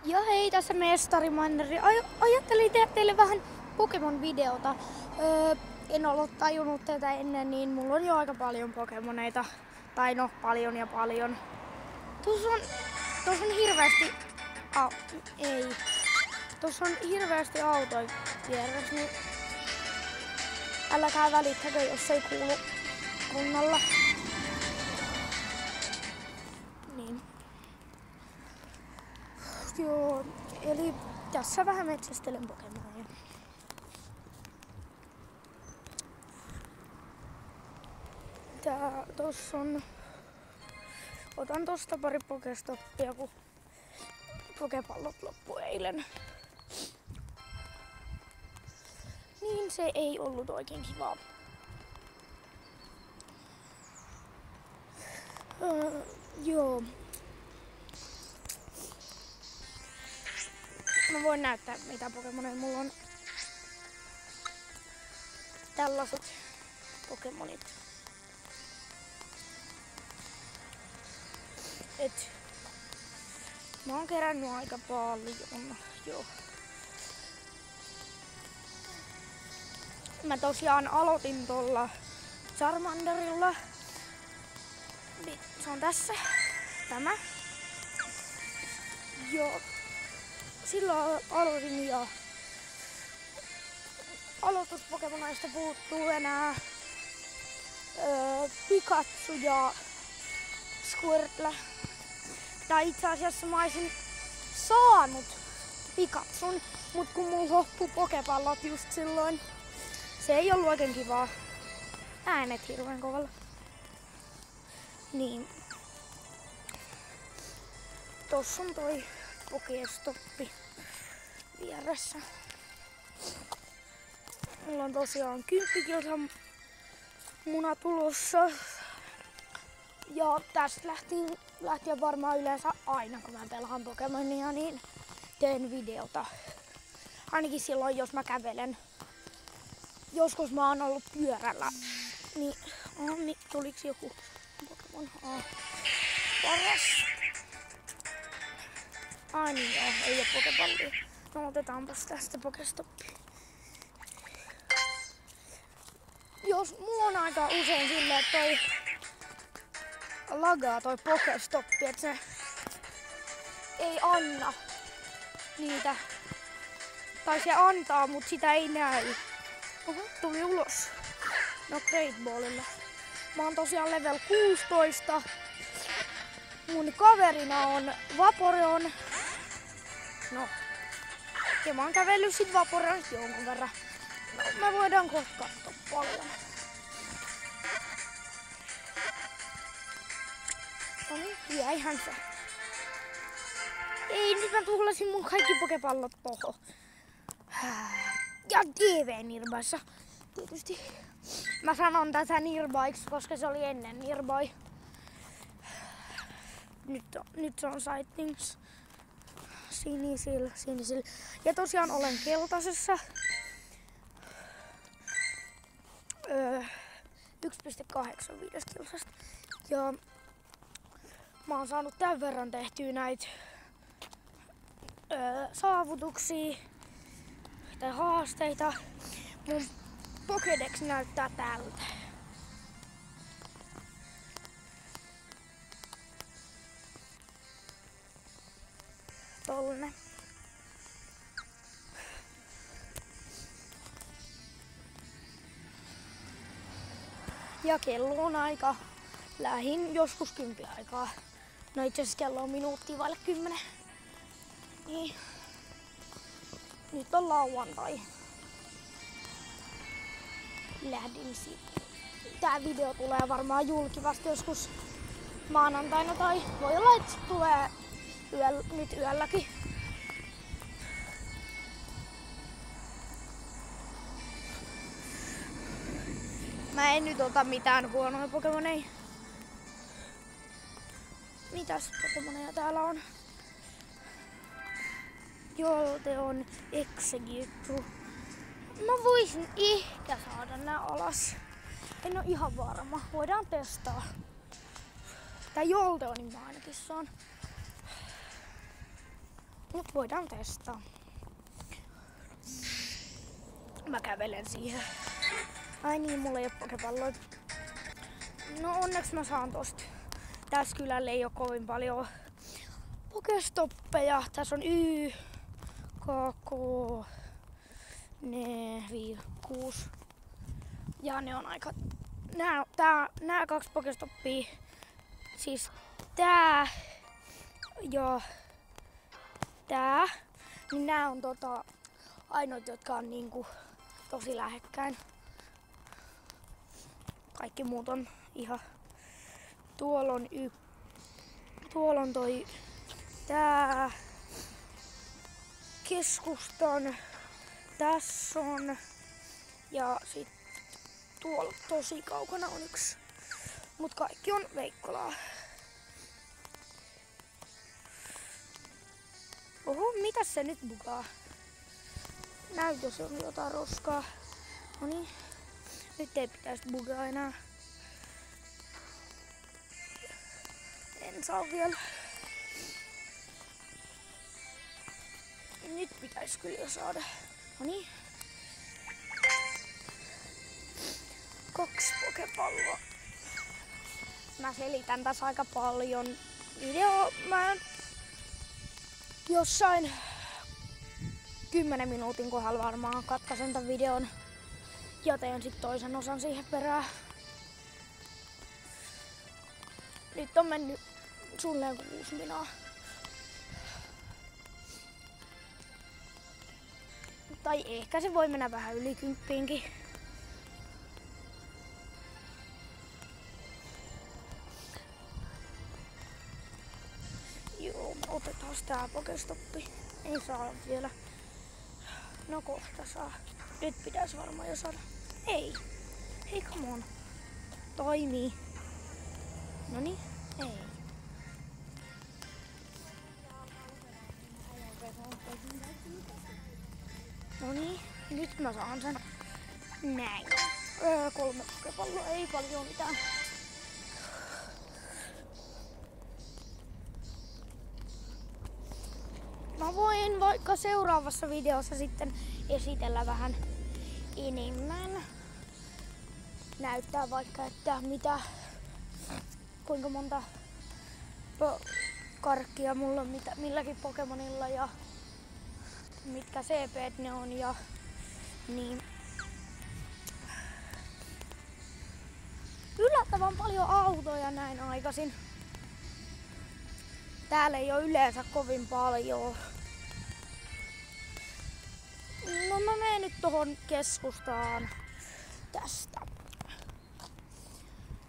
Ja hei, tässä Mestari Manneri. Ajattelin tehdä teille vähän Pokemon-videota. En ollut tajunnut tätä ennen, niin mulla on jo aika paljon Pokemoneita. Tai no, paljon ja paljon. Tuossa on hirveästi... ei. Tuossa on hirveästi autoja vieressä, niin älkää välittäkö, jos ei kuulu kunnolla. Niin. Joo, eli tässä vähän metsästelen Pokemonia. Tossa on... Otan tosta pari Pokestoppia, kun Pokepallot loppu eilen. Niin se ei ollut oikein kivaa. Joo. Mä voin näyttää mitä Pokemoneja mulla on. Tällaiset Pokemonit. Mä oon kerännyt aika paljon. Joo. Mä tosiaan aloitin tuolla Charmanderilla. Se on tässä. Tämä. Joo. Silloin aloitin ja aloituspokemoneista puuttuu enää Pikachu ja Squirtle. Tai itse asiassa mä olisin saanut Pikachun, mut kun mulla loppui Pokepallot just silloin, se ei ollut oikein kivaa. Äänet hirveän kovalla. Niin. Tossa on toi Pokestoppi vieressä. Mulla on tosiaan 10 kilsan muna tulossa. Ja tästä lähtien varmaan yleensä aina kun mä pelaan Pokemonia, niin teen videota. Ainakin silloin jos mä kävelen. Joskus mä oon ollut pyörällä. Niin tuliks joku Pokemon? Paras. Ai niin joo, ei oo Pokepallia. No otetaanpas tästä Pokestoppi. Jos mulla on aika usein silleen, että toi lagaa toi Pokestoppi, että se ei anna niitä. Tai se antaa, mut sitä ei näy. Oho, tuli ulos. No Great Ballilla. Mä oon tosiaan level 16. Mun kaverina on Vaporeon. No. Ja mä oon kävellyt sit Vaporeonista jonkun verran. No, me voidaan kohta katsoa paljon. No niin, jäihän se. Ei, nyt mä tuhlasin mun kaikki Pokepallot tohon. Ja TV-nirbaissa. Tietysti mä sanon tätä nirbaiksi, koska se oli ennen nirbai. Nyt se on sightings. Sinisil. Ja tosiaan olen keltaisessa. 1,8 5 kilsasta. Ja mä oon saanut tämän verran tehtyä näitä saavutuksia tai haasteita. Mun Pokédex näyttää tältä. Tollanen. Ja kello on aika lähin joskus 10 aikaa. No itse asiassa kello on minuuttia vaille 10. Niin. Nyt on lauantai. Lähdin siitä. Tää video tulee varmaan julki vasta joskus maanantaina tai voi olla, että se tulee nyt yölläkin. Mä en nyt ota mitään huonoja Pokemoneja. Mitäs Pokemoneja täällä on? Jolte on Exeggutor. Mä voisin ehkä saada nää alas. En oo ihan varma. Voidaan testaa. Tää Jolteonin mä ainakin saan. Mut Voidaan testaa. Mä kävelen siihen. Ai niin, mulla ei oo pokepalloja. No onneksi mä saan tosta. Tässä kylällä ei oo kovin paljon pokestoppeja. Tässä on Y, K, K, ne, 6. Ja ne on aika... Nää 2 pokestoppia. Siis tää ja tää. Niin nää on ainoat, jotka on niinku tosi lähekkäin. Kaikki muut on ihan... Tuolla on toi tää keskustan. Tässä on. Ja sit tuolla tosi kaukana on yksi. Mut kaikki on Veikkolaa. Oho, mitäs se nyt bugaa? Näytö, se on jotain roskaa. Noniin. Nyt ei pitäisi bugaa enää. En saa vielä. Nyt pitäisi kyllä jo saada. Noniin. 2 pokepalloa. Mä selitän tässä aika paljon. Mä jossain 10 minuutin kohdalla varmaan katkaisen tän videon ja teen sit toisen osan siihen perään. Nyt on mennyt suunnilleen 6 minaa. Tai ehkä se voi mennä vähän yli 10:kin. Joo, otetaan tää pokestoppi. Ei saa vielä. No kohta saa. Nyt pitäisi varmaan jo saada. Ei. Hei, come on. Toimii. Noniin. Ei. Noniin. Nyt mä saan sen. Näin. 3 pokepalloa. Ei paljon mitään. Mä voin vaikka seuraavassa videossa sitten esitellä vähän enemmän. Näyttää vaikka, että kuinka monta karkkia mulla on milläkin Pokemonilla ja mitkä CP:t ne on ja niin. Yllättävän paljon autoja näin aikaisin. Täällä ei oo yleensä kovin paljon. No mä menen nyt tohon keskustaan tästä.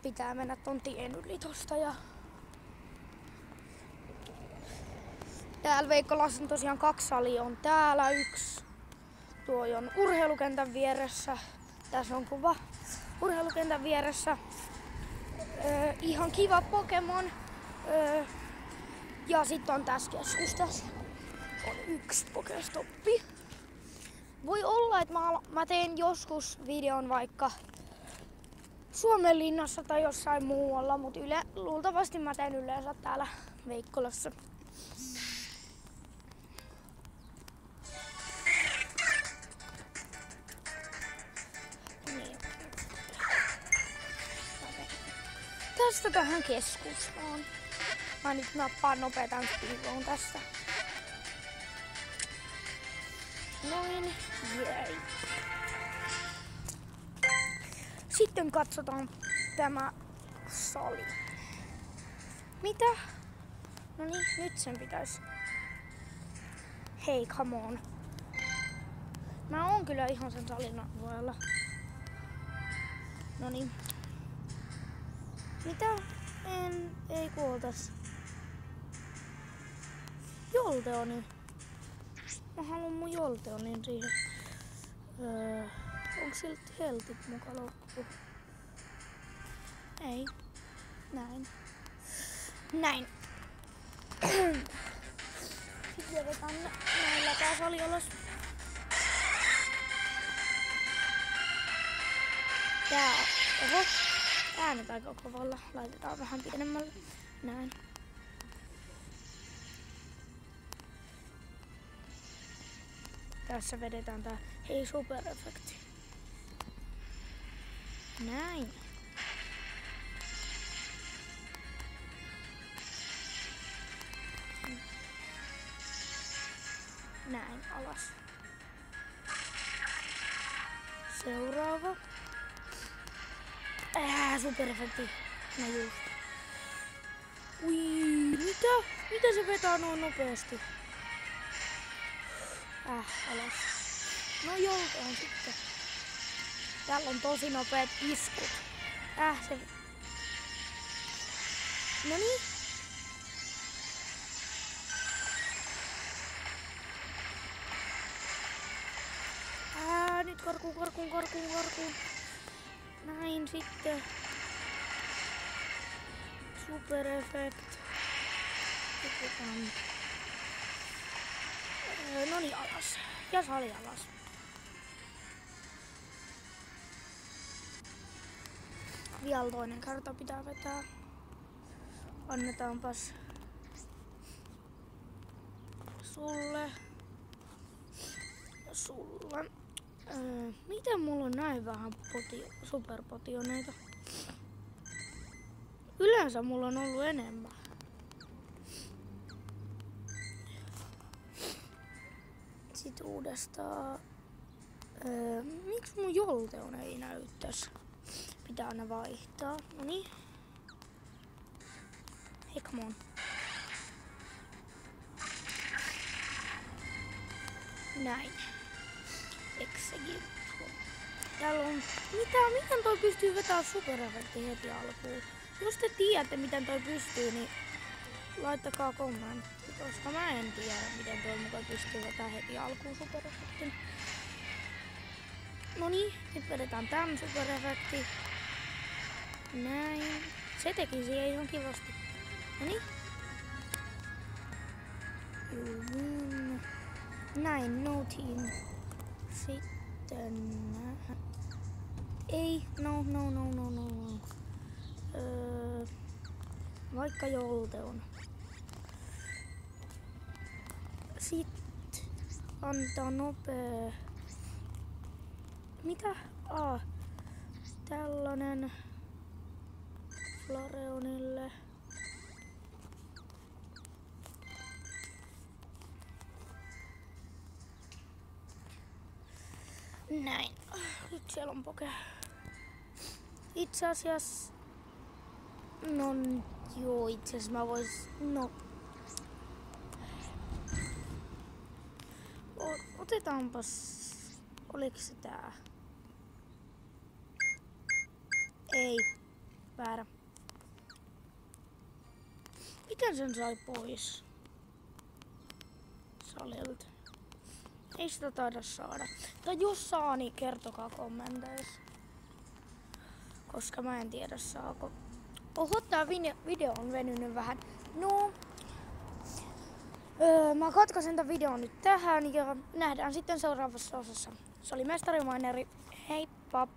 Pitää mennä ton tien yli tosta ja... Täällä Veikkolassa on tosiaan 2 salia. On täällä 1. Tuo on urheilukentän vieressä. Tässä on kuva urheilukentän vieressä. Ihan kiva Pokemon. Ja sitten on tässä keskustassa on 1 pokestoppi. Voi olla, että mä teen joskus videon vaikka Suomenlinnassa tai jossain muualla, mutta luultavasti mä teen yleensä täällä Veikkolassa. Niin. Tästä tähän keskustaan. Mä nyt nappaan nopeetan spiivoon tästä. Noin, jei. Sitten katsotaan tämä sali. Mitä? No niin, nyt sen pitäisi. Hei, come on. Mä oon kyllä ihan sen salin alueella. No niin. Mitä? Ei kuoltas. Jolteoni. Mä haluan mun Jolteonin siihen. Onko siltä heltit muka loppu? Ei. Näin. Näin. Sitten vedetään näillä tää sali alas. Tää on. Oho. Äänet aika kovalla. Laitetaan vähän pienemmälle. Näin. tässä vedetään tää hei superefekti. Näin. Näin alas. Seuraava. Superefekti. No just. Ui, mitä? Mitä se vetää noin nopeasti? Alas. No joltain sitten. Täällä on tosi nopeat iskut. Se... Noniin. Nyt karkuun. Näin sitten. Super effect. Noniin alas. Ja sali alas. Vielä toinen kerta pitää vetää. Annetaanpas sulle ja sulle. Miten mulla on näin vähän superpotioneita? Yleensä mulla on ollut enemmän. Sitten uudestaan. Miksi mun Jolteon ei näy tässä? Pitää aina vaihtaa. Noniin. Hei, come on. Näin. Execute. Täällä on... Miten toi pystyy vetämään superefekti heti alkuun? Jos te tiedätte miten toi pystyy, niin laittakaa kommentti. Koska mä en tiedä miten toi mukaan pystyy vetämään heti alkuun superefektin. Noniin, nyt vedetään tän superefekti. Näin. Se teki siihen ihan kivasti. Noniin. Näin, no team. Sitten... Ei, no. Vaikka Jolteon. Sitten antaa nopea... Mitä? Tällainen Flareonille. Näin. Nyt siellä on poke. Itse asiassa... No joo, itse asiassa mä vois... No... Otetaanpas... Oliks se tää? Ei. Väärä. Miten sen sai pois? Salilta. Ei sitä taida saada. Tai jos saa, niin kertokaa kommenteissa. Koska mä en tiedä saako. Oho, tää video on venynyt vähän. No. Mä katkaisen tämän videon nyt tähän ja nähdään sitten seuraavassa osassa. Se oli Mestari Mineri. Heippa!